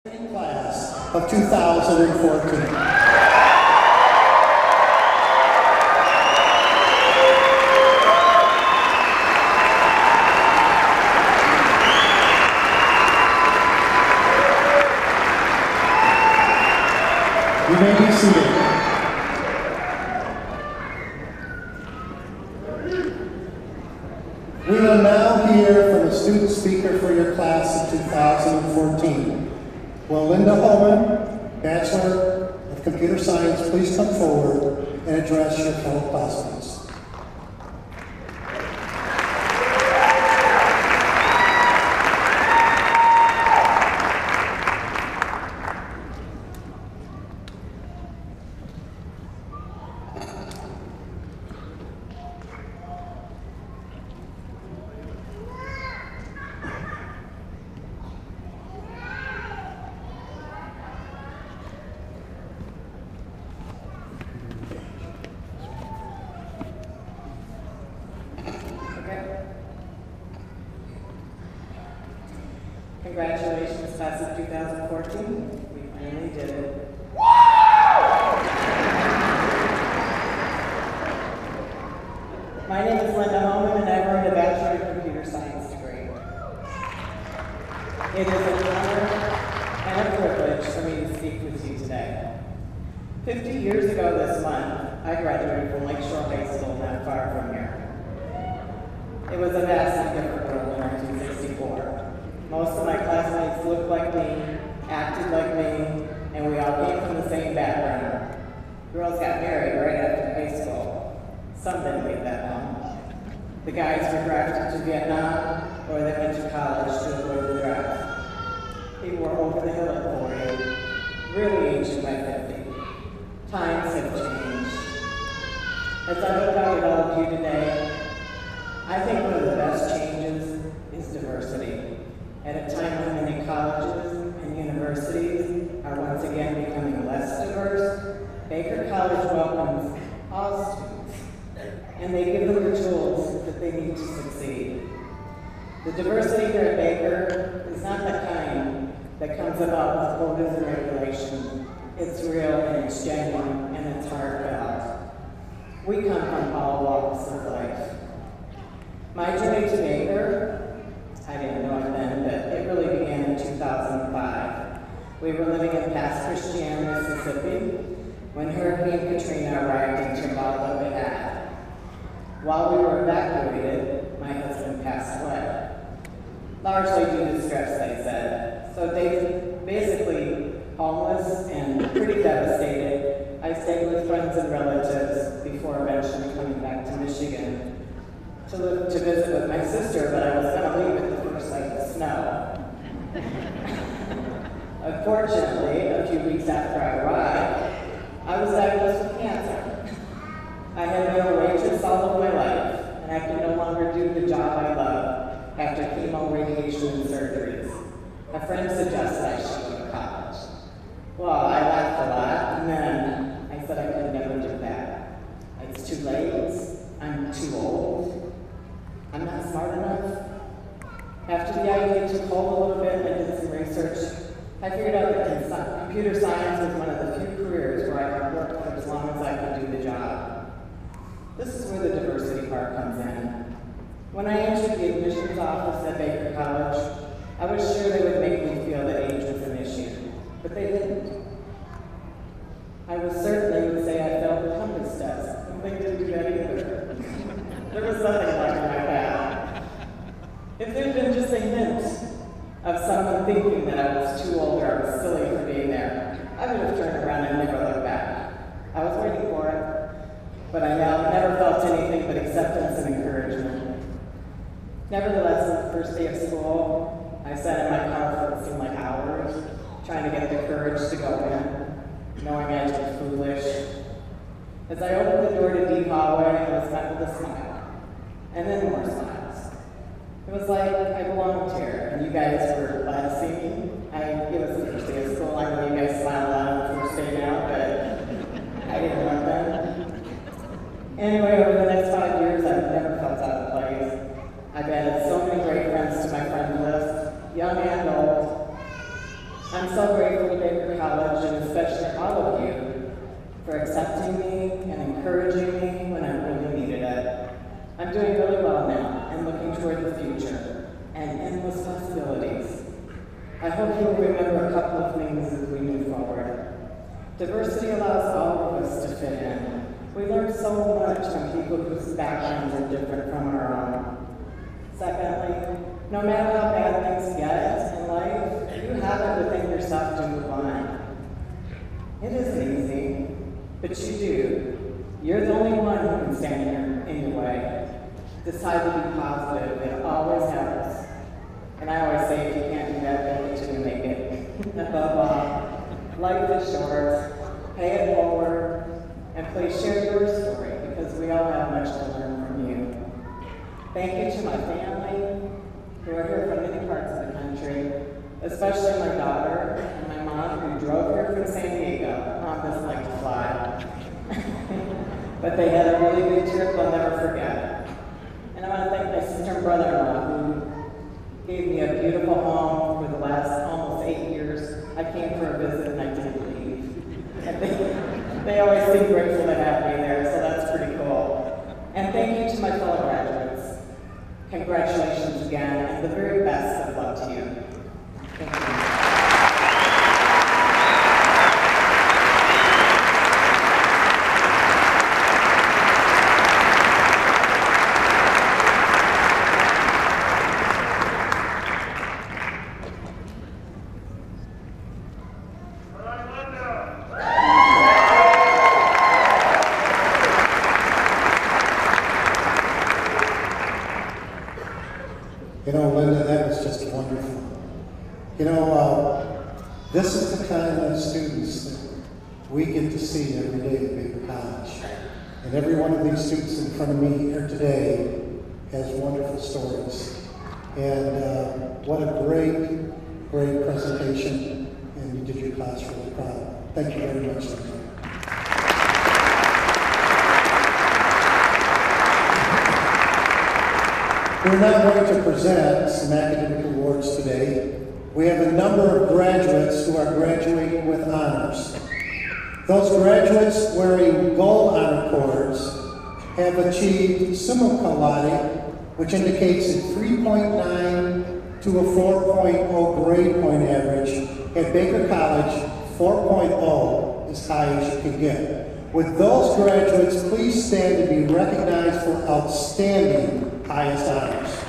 Class of 2014. You may be seated. We will now hear from the student speaker for your class of 2014. Will Linda Homan, Bachelor of Computer Science, please come forward and address your fellow classmates. Congratulations, class of 2014. We finally did it. My name is Linda Homan, and I earned a Bachelor of Computer Science degree. It is an honor and a privilege for me to speak with you today. 50 years ago this month, I graduated from Lakeshore High School not far from here. It was a vastly different world in 1964. Most of my classmates looked like me, acted like me, and we all came from the same background. Girls got married right after high school. Some didn't wait that long. The guys were drafted to Vietnam, or they went to college to avoid the draft. People were over the hill at 40, really ancient by 50. Times have changed. As I look out at all of you today, I think one of the best changes is diversity. At a time when many colleges and universities are once again becoming less diverse, Baker College welcomes all students, and they give them the tools that they need to succeed. The diversity here at Baker is not the kind that comes about with quotas and regulations. It's real and it's genuine and it's heartfelt. We come from all walks of life. My journey to Baker, I didn't know it then, but it really began in 2005. We were living in Pass Christian, Mississippi, when Hurricane Katrina arrived and took all that we had. While we were evacuated, my husband passed away. Largely due to stress, they said. So basically violence and pretty devastated. I stayed with friends and relatives before eventually coming back to Michigan to visit with my sister, but I was going to leave at the first sight of snow. Unfortunately, a few weeks after I arrived, I was diagnosed with cancer. I had been a waitress all of my life, and I could no longer do the job I love after chemo, radiation, and surgeries. A friend suggested I should go to college. Well, I laughed a lot, and then I said I could never do that. It's too late. I'm too old. I'm not smart enough. After the idea took hold a little bit and I did some research, I figured out that computer science was one of the few careers where I could work for as long as I could do the job. This is where the diversity part comes in. When I entered the admissions office at Baker College, I was sure they would make me feel that age was an issue, but they didn't. I was certain they would say I failed the compass test, and they didn't do that either. There was nothing like that. If there had been just a hint of someone thinking that I was too old or I was silly for being there, I would have turned around and never looked back. I was waiting for it, but I never felt anything but acceptance and encouragement. Nevertheless, on the first day of school, I sat in my car for what seemed like hours, trying to get the courage to go in, knowing I was foolish. As I opened the door to D hallway, I was met with a smile. And then more smiles. It was like I belonged here, and you guys were glad to see me. It was the first day of school. I know you guys smiled out on the first day now, but I didn't want them. Anyway, over the next 5 years, I've never felt out of place. I've added so many great friends to my friend list, young and old. I'm so grateful to Baker College, and especially all of you, for accepting me and encouraging me when I really needed it. I'm doing really well now and looking toward the future and endless possibilities. I hope you'll remember a couple of things as we move forward. Diversity allows all of us to fit in. We learn so much from people whose backgrounds are different from our own. Secondly, no matter how bad things get in life, you have it within yourself to move on. It isn't easy, but you do. You're the only one who can stand in your way. Decide to be positive. It always helps. And I always say, if you can't do that, then you shouldn't make it. Above all, life is short. Pay it forward. And please share your story, because we all have much to learn from you. Thank you to my family, who are here from many parts of the country, especially my daughter and my mom, who drove here from San Diego. Mom doesn't like to fly. But they had a really good trip I'll never forget. And I want to thank my sister and brother-in-law, who gave me a beautiful home for the last almost 8 years. I came for a visit and I didn't leave. And they always seem grateful to have me there, so that's pretty cool. And thank you to my fellow graduates. Congratulations again, and the very best of luck to you. Thank you. You know, Linda, that was just wonderful. You know, this is the kind of students that we get to see every day at Baker College. And every one of these students in front of me here today has wonderful stories. And what a great, great presentation. And you did your class really proud. Thank you very much, Linda. We're now going to present some academic awards today. We have a number of graduates who are graduating with honors. Those graduates wearing gold honor cords have achieved summa cum laude, which indicates a 3.9 to a 4.0 grade point average. At Baker College, 4.0 is high as you can get. Would those graduates please stand to be recognized for outstanding highest honors?